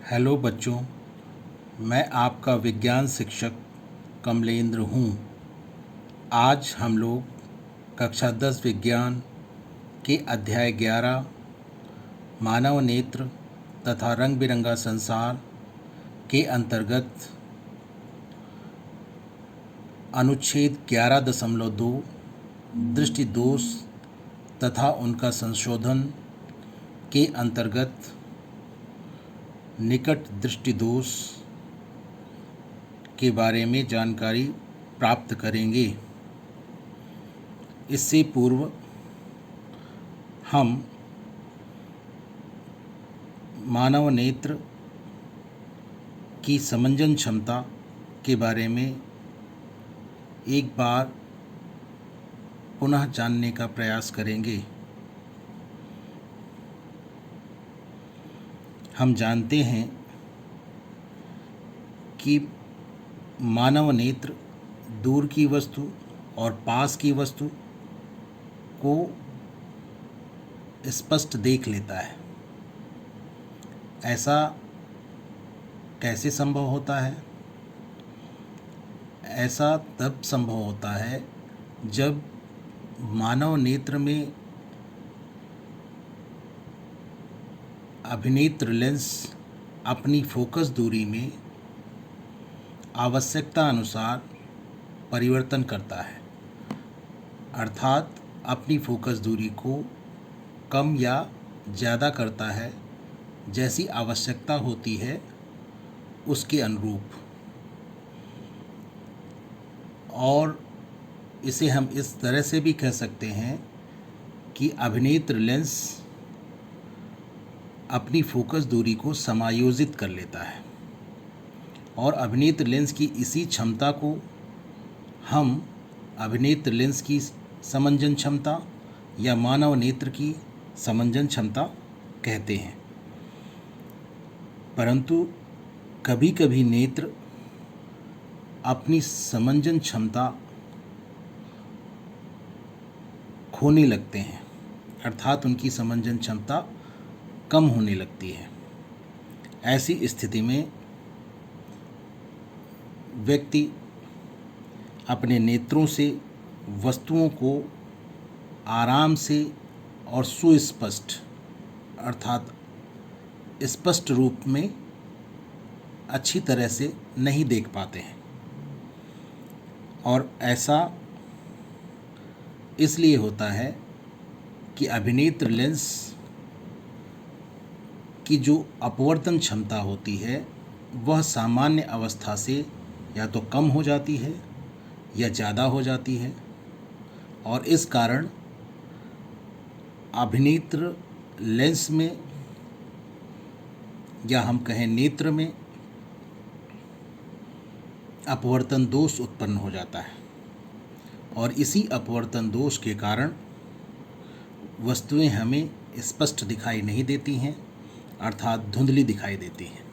Hello बच्चों, मैं आपका विज्ञान शिक्षक कमलेंद्र हूँ। आज हम लोग कक्षा 10 विज्ञान के अध्याय 11 मानव नेत्र तथा रंग बिरंगा संसार के अंतर्गत अनुच्छेद 11.2 दृष्टि दोष तथा उनका संशोधन के अंतर्गत निकट दृष्टि दोष के बारे में जानकारी प्राप्त करेंगे। इससे पूर्व हम मानव नेत्र की समंजन क्षमता के बारे में एक बार पुनः जानने का प्रयास करेंगे। हम जानते हैं कि मानव नेत्र दूर की वस्तु और पास की वस्तु को स्पष्ट देख लेता है। ऐसा कैसे संभव होता है? ऐसा तब संभव होता है जब मानव नेत्र में अभिनेत्र लेंस अपनी फोकस दूरी में आवश्यकता अनुसार परिवर्तन करता है, अर्थात अपनी फोकस दूरी को कम या ज़्यादा करता है जैसी आवश्यकता होती है उसके अनुरूप। और इसे हम इस तरह से भी कह सकते हैं कि अभिनेत्र लेंस अपनी फोकस दूरी को समायोजित कर लेता है, और अभिनेत्र लेंस की इसी क्षमता को हम अभिनेत्र लेंस की समंजन क्षमता या मानव नेत्र की समंजन क्षमता कहते हैं। परंतु कभी कभी नेत्र अपनी समंजन क्षमता खोने लगते हैं, अर्थात उनकी समंजन क्षमता कम होने लगती है। ऐसी स्थिति में व्यक्ति अपने नेत्रों से वस्तुओं को आराम से और सुस्पष्ट अर्थात स्पष्ट रूप में अच्छी तरह से नहीं देख पाते हैं। और ऐसा इसलिए होता है कि अभिनेत्र लेंस की जो अपवर्तन क्षमता होती है वह सामान्य अवस्था से या तो कम हो जाती है या ज़्यादा हो जाती है, और इस कारण अभिनेत्र लेंस में या हम कहें नेत्र में अपवर्तन दोष उत्पन्न हो जाता है। और इसी अपवर्तन दोष के कारण वस्तुएं हमें स्पष्ट दिखाई नहीं देती हैं, अर्थात धुंधली दिखाई देती हैं।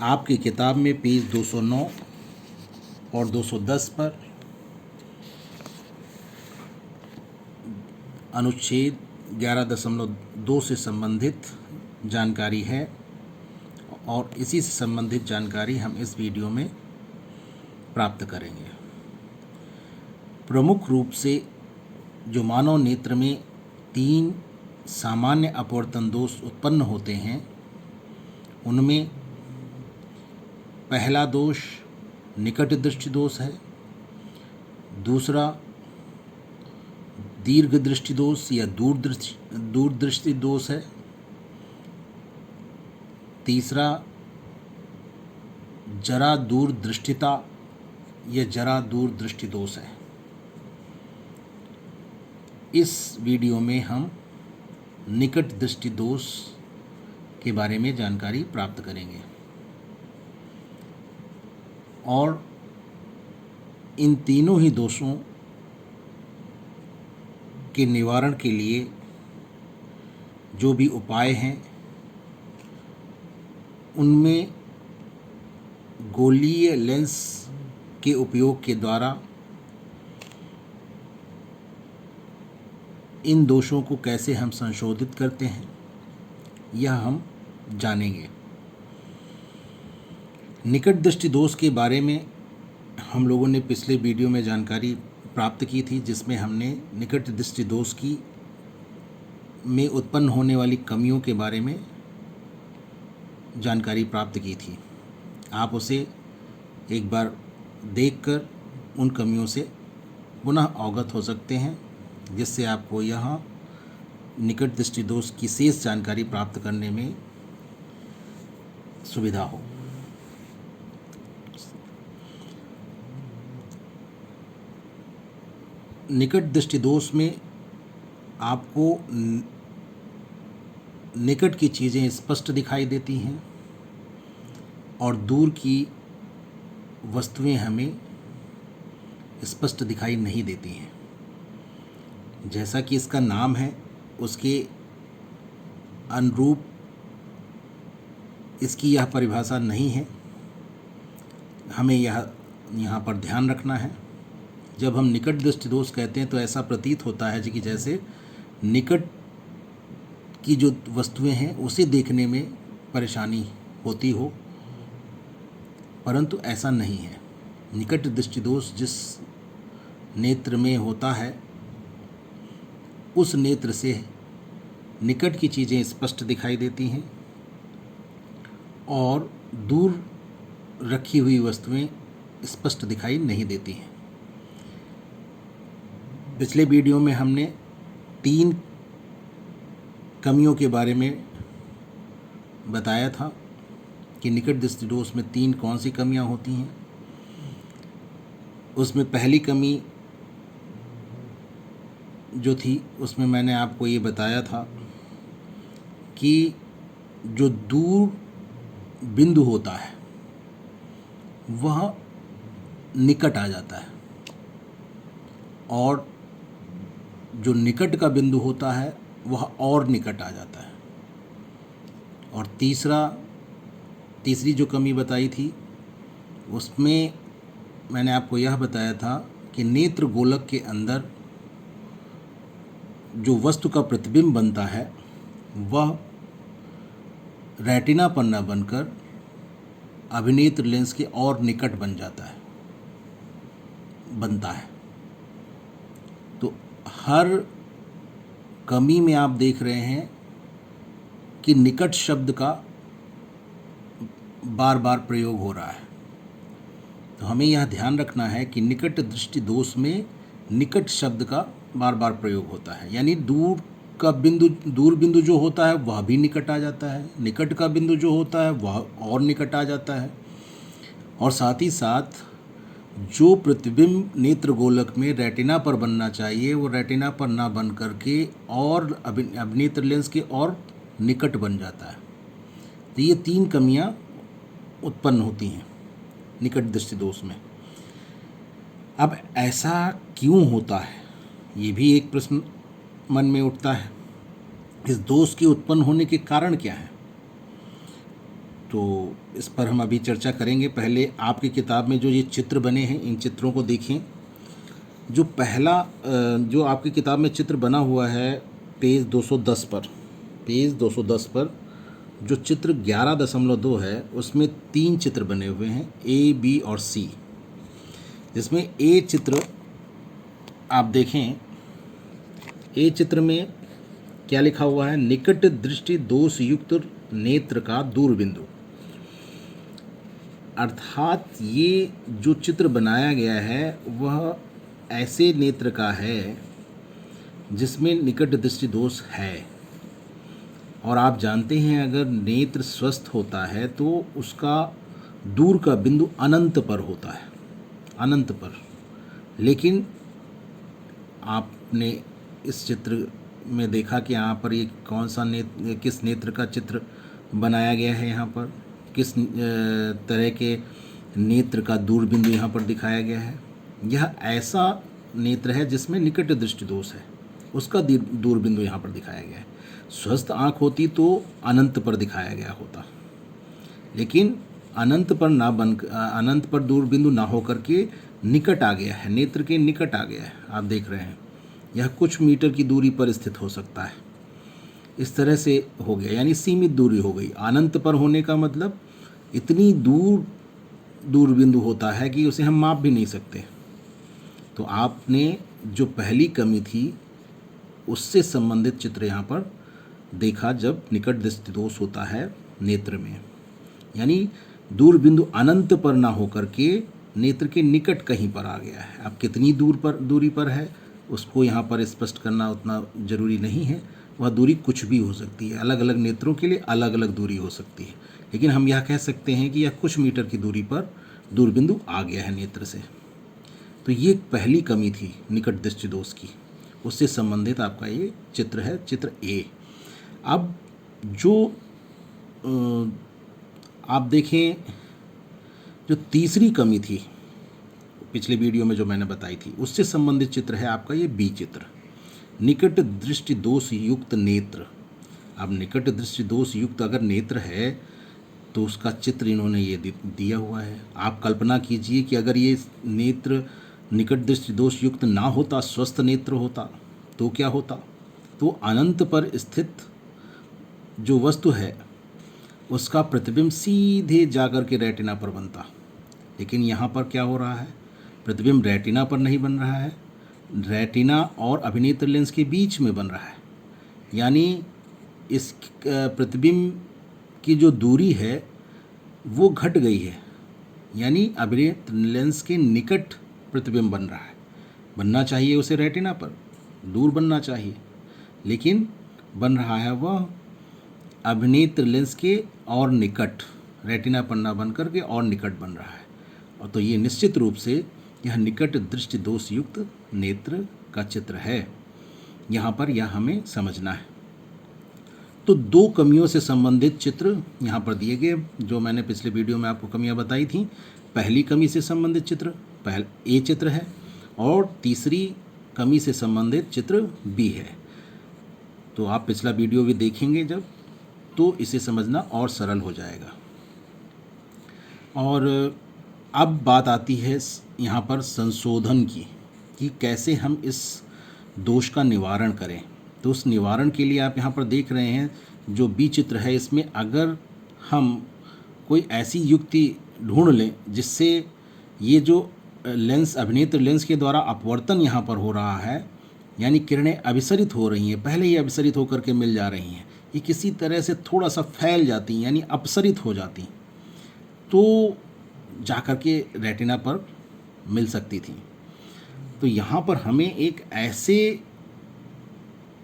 आपकी किताब में पेज 209 और 210 पर अनुच्छेद 11.2 से संबंधित जानकारी है, और इसी से संबंधित जानकारी हम इस वीडियो में प्राप्त करेंगे। प्रमुख रूप से जो मानव नेत्र में 3 सामान्य अपवर्तन दोष उत्पन्न होते हैं, उनमें पहला दोष निकट दृष्टि दोष है, दूसरा दीर्घ दृष्टि दोष या दूर दृष्टि दोष है, तीसरा जरा दूर दृष्टिता या जरा दूर दृष्टि दोष है। इस वीडियो में हम निकट दृष्टि दोष के बारे में जानकारी प्राप्त करेंगे, और इन तीनों ही दोषों के निवारण के लिए जो भी उपाय हैं उनमें गोलीय लेंस के उपयोग के द्वारा इन दोषों को कैसे हम संशोधित करते हैं यह हम जानेंगे। निकट दृष्टि दोष के बारे में हम लोगों ने पिछले वीडियो में जानकारी प्राप्त की थी, जिसमें हमने निकट दृष्टि दोष की में उत्पन्न होने वाली कमियों के बारे में जानकारी प्राप्त की थी। आप उसे एक बार देखकर उन कमियों से पुनः अवगत हो सकते हैं, जिससे आपको यह निकट दृष्टि दोष की शेष जानकारी प्राप्त करने में सुविधा हो। निकट दृष्टि दोष में आपको निकट की चीज़ें स्पष्ट दिखाई देती हैं और दूर की वस्तुएं हमें स्पष्ट दिखाई नहीं देती हैं। जैसा कि इसका नाम है, उसके अनुरूप इसकी यह परिभाषा नहीं है। हमें यह यहाँ पर ध्यान रखना है। जब हम निकट दृष्टि दोष कहते हैं तो ऐसा प्रतीत होता है कि जैसे निकट की जो वस्तुएं हैं उसे देखने में परेशानी होती हो, परंतु ऐसा नहीं है। निकट दृष्टि दोष जिस नेत्र में होता है, उस नेत्र से निकट की चीज़ें स्पष्ट दिखाई देती हैं और दूर रखी हुई वस्तुएं स्पष्ट दिखाई नहीं देती हैं। पिछले वीडियो में हमने 3 कमियों के बारे में बताया था कि निकट दृष्टि दोष में 3 कौन सी कमियां होती हैं। उसमें पहली कमी जो थी, उसमें मैंने आपको ये बताया था कि जो दूर बिंदु होता है वह निकट आ जाता है और जो निकट का बिंदु होता है वह और निकट आ जाता है। और तीसरी जो कमी बताई थी, उसमें मैंने आपको यह बताया था कि नेत्र गोलक के अंदर जो वस्तु का प्रतिबिंब बनता है वह रेटिना पर न बनकर अभिनेत्र लेंस के और निकट बनता है। तो हर कमी में आप देख रहे हैं कि निकट शब्द का बार बार प्रयोग हो रहा है। तो हमें यह ध्यान रखना है कि निकट दृष्टि दोष में निकट शब्द का बार बार प्रयोग होता है, यानी दूर बिंदु जो होता है वह भी निकट आ जाता है, निकट का बिंदु जो होता है वह और निकट आ जाता है। और साथ ही साथ जो प्रतिबिंब नेत्र गोलक में रेटिना पर बनना चाहिए वो रेटिना पर ना बन करके और अभिनेत्र लेंस के और निकट बन जाता है। तो ये 3 कमियां उत्पन्न होती हैं निकट दृष्टि दोष में। अब ऐसा क्यों होता है, ये भी एक प्रश्न मन में उठता है। इस दोष के उत्पन्न होने के कारण क्या है, तो इस पर हम अभी चर्चा करेंगे। पहले आपकी किताब में जो ये चित्र बने हैं, इन चित्रों को देखें। जो पहला जो आपकी किताब में चित्र बना हुआ है पेज 210 पर जो चित्र 11.2 है, उसमें 3 चित्र बने हुए हैं, ए, बी और सी। जिसमें ए चित्र आप देखें, ए चित्र में क्या लिखा हुआ है, निकट दृष्टि दोष युक्त नेत्र का दूर बिंदु। अर्थात ये जो चित्र बनाया गया है वह ऐसे नेत्र का है जिसमें निकट दृष्टि दोष है। और आप जानते हैं अगर नेत्र स्वस्थ होता है तो उसका दूर का बिंदु अनंत पर होता है, अनंत पर। लेकिन आपने इस चित्र में देखा कि यहाँ पर ये कौन सा किस नेत्र का चित्र बनाया गया है, यहाँ पर किस तरह के नेत्र का दूर बिंदु यहाँ पर दिखाया गया है। यह ऐसा नेत्र है जिसमें निकट दृष्टि दोष है, उसका दूर बिंदु यहाँ पर दिखाया गया है। स्वस्थ आँख होती तो अनंत पर दिखाया गया होता, लेकिन अनंत पर दूर बिंदु ना होकर के निकट आ गया है, नेत्र के निकट आ गया है। आप देख रहे हैं यह कुछ मीटर की दूरी पर स्थित हो सकता है। इस तरह से हो गया, यानी सीमित दूरी हो गई। अनंत पर होने का मतलब इतनी दूर दूर बिंदु होता है कि उसे हम माप भी नहीं सकते। तो आपने जो पहली कमी थी उससे संबंधित चित्र यहाँ पर देखा, जब निकट दृष्टि दोष होता है नेत्र में, यानी दूर बिंदु अनंत पर ना होकर के नेत्र के निकट कहीं पर आ गया है। अब कितनी दूरी पर है उसको यहाँ पर स्पष्ट करना उतना ज़रूरी नहीं है, वह दूरी कुछ भी हो सकती है, अलग अलग नेत्रों के लिए अलग अलग दूरी हो सकती है, लेकिन हम यह कह सकते हैं कि यह कुछ मीटर की दूरी पर दूर बिंदु आ गया है नेत्र से। तो ये पहली कमी थी निकट दृष्टि दोष की, उससे संबंधित आपका ये चित्र है, चित्र ए। अब जो आप देखें, जो तीसरी कमी थी पिछले वीडियो में जो मैंने बताई थी, उससे संबंधित चित्र है आपका ये बी चित्र, निकट दृष्टि दोष युक्त नेत्र। अब निकट दृष्टि दोष युक्त अगर नेत्र है तो उसका चित्र इन्होंने ये दिया हुआ है। आप कल्पना कीजिए कि अगर ये नेत्र निकट दृष्टि दोष युक्त ना होता, स्वस्थ नेत्र होता, तो क्या होता? तो अनंत पर स्थित जो वस्तु है उसका प्रतिबिंब सीधे जाकर के रेटिना पर बनता, लेकिन यहाँ पर क्या हो रहा है, प्रतिबिंब रेटिना पर नहीं बन रहा है, रेटिना और अभिनेत्र लेंस के बीच में बन रहा है। यानी इस प्रतिबिंब की जो दूरी है वो घट गई है, यानी अभिनेत्र लेंस के निकट प्रतिबिंब बन रहा है। बनना चाहिए उसे रेटिना पर, दूर बनना चाहिए, लेकिन बन रहा है वह अभिनेत्र लेंस के और निकट, रेटिना पर ना बन करके और निकट बन रहा है। और तो ये निश्चित रूप से यह निकट दृष्टि दोष युक्त नेत्र का चित्र है। यहाँ पर यह हमें समझना है। तो दो कमियों से संबंधित चित्र यहाँ पर दिए गए, जो मैंने पिछले वीडियो में आपको कमियाँ बताई थी। पहली कमी से संबंधित चित्र ए चित्र है और तीसरी कमी से संबंधित चित्र बी है। तो आप पिछला वीडियो भी देखेंगे जब, तो इसे समझना और सरल हो जाएगा। और अब बात आती है यहाँ पर संशोधन की, कि कैसे हम इस दोष का निवारण करें। तो उस निवारण के लिए आप यहाँ पर देख रहे हैं जो बी चित्र है, इसमें अगर हम कोई ऐसी युक्ति ढूंढ लें जिससे ये जो लेंस, अभिनेत्र लेंस के द्वारा अपवर्तन यहाँ पर हो रहा है, यानी किरणें अभिसरित हो रही हैं, पहले ही अभिसरित होकर के मिल जा रही हैं, ये किसी तरह से थोड़ा सा फैल जाती हैं, यानी अपसरित हो जाती, तो जाकर के रेटिना पर मिल सकती थी। तो यहाँ पर हमें एक ऐसे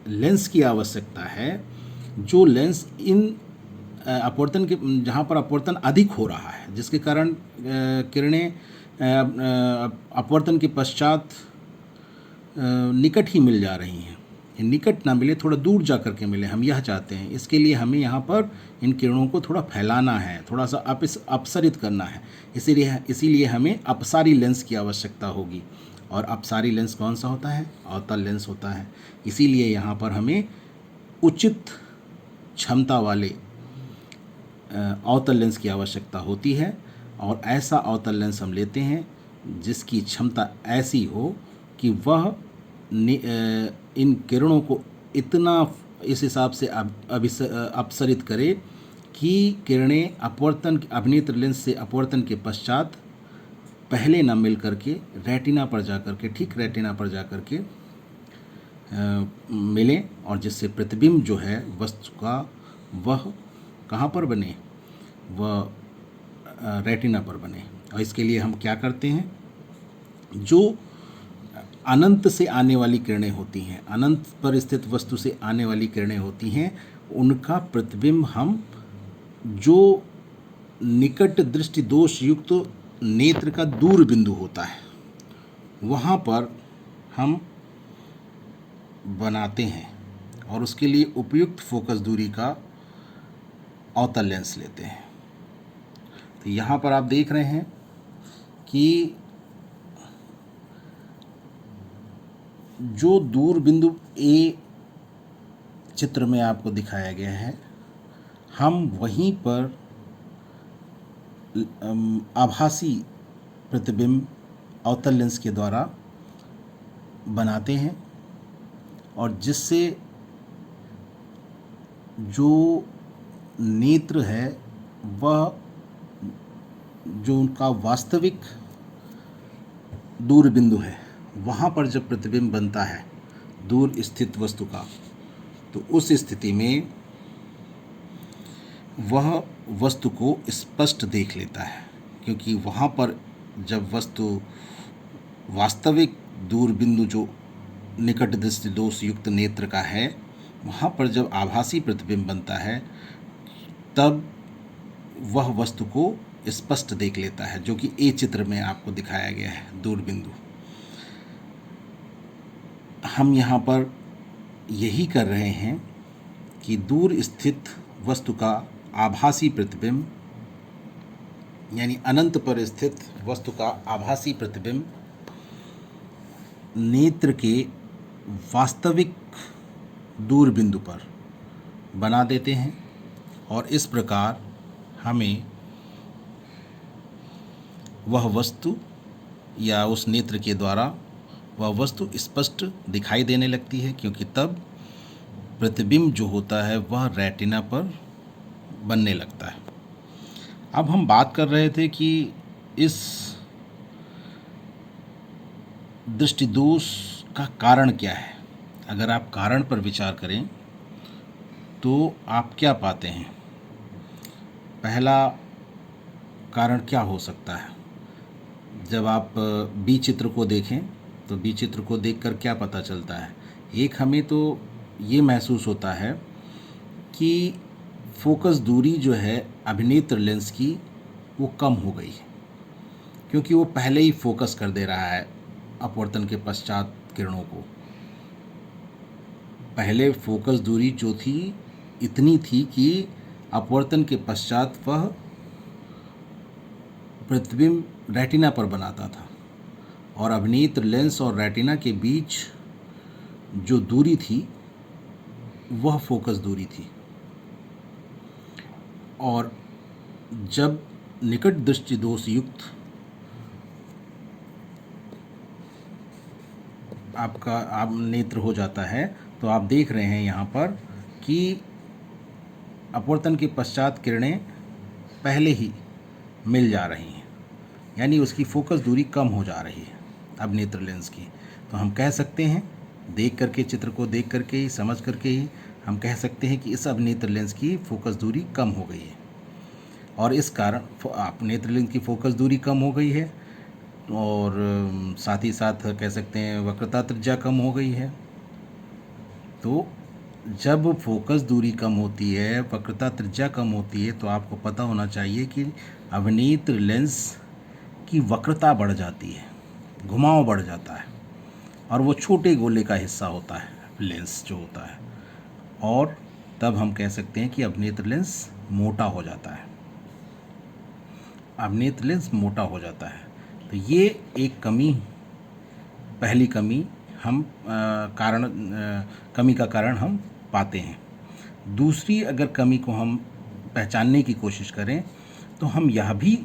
लेंस की आवश्यकता है जो लेंस इन अपवर्तन के, जहाँ पर अपवर्तन अधिक हो रहा है, जिसके कारण किरणें अपवर्तन के पश्चात निकट ही मिल जा रही हैं। निकट ना मिले, थोड़ा दूर जा कर के मिले, हम यह चाहते हैं। इसके लिए हमें यहाँ पर इन किरणों को थोड़ा फैलाना है, थोड़ा सा अपसरित करना है। इसीलिए हमें अपसारी लेंस की आवश्यकता होगी। और अपसारी लेंस कौन सा होता है? अवतल लेंस होता है। इसीलिए यहाँ पर हमें उचित क्षमता वाले अवतल लेंस की आवश्यकता होती है। और ऐसा अवतल लेंस हम लेते हैं जिसकी क्षमता ऐसी हो कि वह इन किरणों को इतना इस हिसाब से अपसरित करे कि किरणें अभिनेत्र लेंस से अपवर्तन के पश्चात पहले न मिल करके रेटिना पर जा करके, ठीक रेटिना पर जा करके मिलें, और जिससे प्रतिबिंब जो है वस्तु का वह कहाँ पर बने, वह रेटिना पर बने। और इसके लिए हम क्या करते हैं, जो अनंत से आने वाली किरणें होती हैं, अनंत पर स्थित वस्तु से आने वाली किरणें होती हैं, उनका प्रतिबिंब हम जो निकट दृष्टि दोष युक्त नेत्र का दूर बिंदु होता है वहाँ पर हम बनाते हैं, और उसके लिए उपयुक्त फोकस दूरी का अवतल लेंस लेते हैं। तो यहाँ पर आप देख रहे हैं कि जो दूर बिंदु ए चित्र में आपको दिखाया गया है, हम वहीं पर आभासी प्रतिबिंब अवतल लेंस के द्वारा बनाते हैं, और जिससे जो नेत्र है वह जो उनका वास्तविक दूर बिंदु है, वहाँ पर जब प्रतिबिंब बनता है दूर स्थित वस्तु का, तो उस स्थिति में वह वस्तु को स्पष्ट देख लेता है, क्योंकि वहाँ पर जब वस्तु वास्तविक दूर बिंदु जो निकट दृष्टि दोष युक्त नेत्र का है, वहाँ पर जब आभासी प्रतिबिंब बनता है तब वह वस्तु को स्पष्ट देख लेता है, जो कि ए चित्र में आपको दिखाया गया है दूर बिंदु। हम यहाँ पर यही कर रहे हैं कि दूर स्थित वस्तु का आभासी प्रतिबिंब, यानी अनंत पर स्थित वस्तु का आभासी प्रतिबिंब नेत्र के वास्तविक दूर बिंदु पर बना देते हैं, और इस प्रकार हमें वह वस्तु या उस नेत्र के द्वारा वह वस्तु स्पष्ट दिखाई देने लगती है, क्योंकि तब प्रतिबिंब जो होता है वह रेटिना पर बनने लगता है। अब हम बात कर रहे थे कि इस दृष्टिदोष का कारण क्या है। अगर आप कारण पर विचार करें तो आप क्या पाते हैं? पहला कारण क्या हो सकता है? जब आप बी चित्र को देखें तो बी चित्र को देखकर क्या पता चलता है? एक हमें तो ये महसूस होता है कि फोकस दूरी जो है अभिनेत्र लेंस की वो कम हो गई है, क्योंकि वो पहले ही फोकस कर दे रहा है अपवर्तन के पश्चात किरणों को। पहले फोकस दूरी जो थी इतनी थी कि अपवर्तन के पश्चात वह प्रतिबिंब रेटिना पर बनाता था, और अभिनेत्र लेंस और रेटिना के बीच जो दूरी थी वह फोकस दूरी थी। और जब निकट दृष्टि दोष युक्त आप नेत्र हो जाता है तो आप देख रहे हैं यहाँ पर कि अपवर्तन के पश्चात किरणें पहले ही मिल जा रही हैं, यानी उसकी फोकस दूरी कम हो जा रही है अभिनेत्र लेंस की। तो हम कह सकते हैं, देख करके चित्र को देख करके ही, समझ करके ही हम कह सकते हैं कि इस अभिनेत्र लेंस की फोकस दूरी कम हो गई है, और इस कारण अभिनेत्र लेंस की फोकस दूरी कम हो गई है, और साथ ही साथ कह सकते हैं वक्रता त्रिज्या कम हो गई है। तो जब फोकस दूरी कम होती है, वक्रता त्रिज्या कम होती है, तो आपको पता होना चाहिए कि अभिनेत्र लेंस की वक्रता बढ़ जाती है, घुमाव बढ़ जाता है, और वो छोटे गोले का हिस्सा होता है लेंस जो होता है, और तब हम कह सकते हैं कि अभिनेत्र लेंस मोटा हो जाता है। अभिनेत्र लेंस मोटा हो जाता है। तो ये एक कमी, पहली कमी हम कमी का कारण हम पाते हैं। दूसरी अगर कमी को हम पहचानने की कोशिश करें तो हम यह भी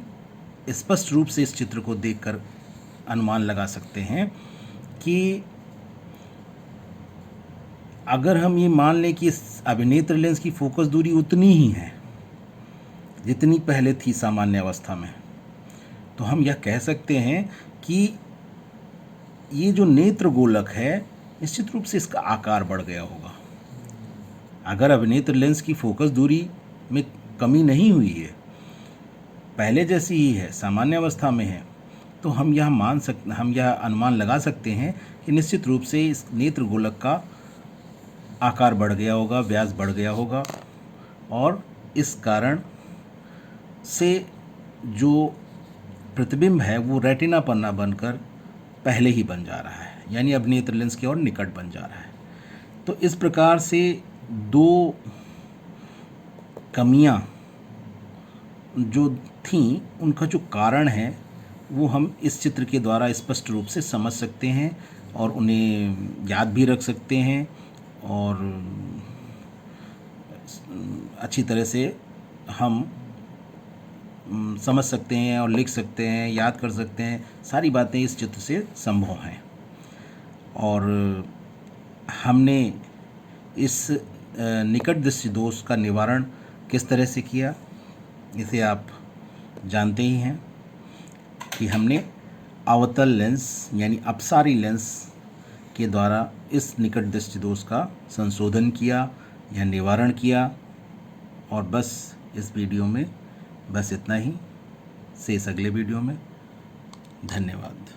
स्पष्ट रूप से इस चित्र को देखकर अनुमान लगा सकते हैं कि अगर हम ये मान लें कि इस अभिनेत्र लेंस की फोकस दूरी उतनी ही है जितनी पहले थी सामान्य अवस्था में, तो हम यह कह सकते हैं कि ये जो नेत्र गोलक है निश्चित रूप से इसका आकार बढ़ गया होगा। अगर अभिनेत्र लेंस की फोकस दूरी में कमी नहीं हुई है, पहले जैसी ही है, सामान्य अवस्था में है, तो हम यह अनुमान लगा सकते हैं कि निश्चित रूप से इस नेत्र गोलक का आकार बढ़ गया होगा, व्यास बढ़ गया होगा, और इस कारण से जो प्रतिबिंब है वो रेटिना पर ना बनकर पहले ही बन जा रहा है, यानी अभिनेत्र लेंस की ओर निकट बन जा रहा है। तो इस प्रकार से दो कमियां जो थीं उनका जो कारण है वो हम इस चित्र के द्वारा स्पष्ट रूप से समझ सकते हैं, और उन्हें याद भी रख सकते हैं, और अच्छी तरह से हम समझ सकते हैं और लिख सकते हैं, याद कर सकते हैं। सारी बातें इस चित्र से संभव हैं, और हमने इस निकट दृष्टि दोष का निवारण किस तरह से किया, इसे आप जानते ही हैं कि हमने अवतल लेंस यानी अपसारी लेंस के द्वारा इस निकट दृष्टि दोष का संशोधन किया या निवारण किया। और बस इस वीडियो में बस इतना ही, शेष अगले वीडियो में। धन्यवाद।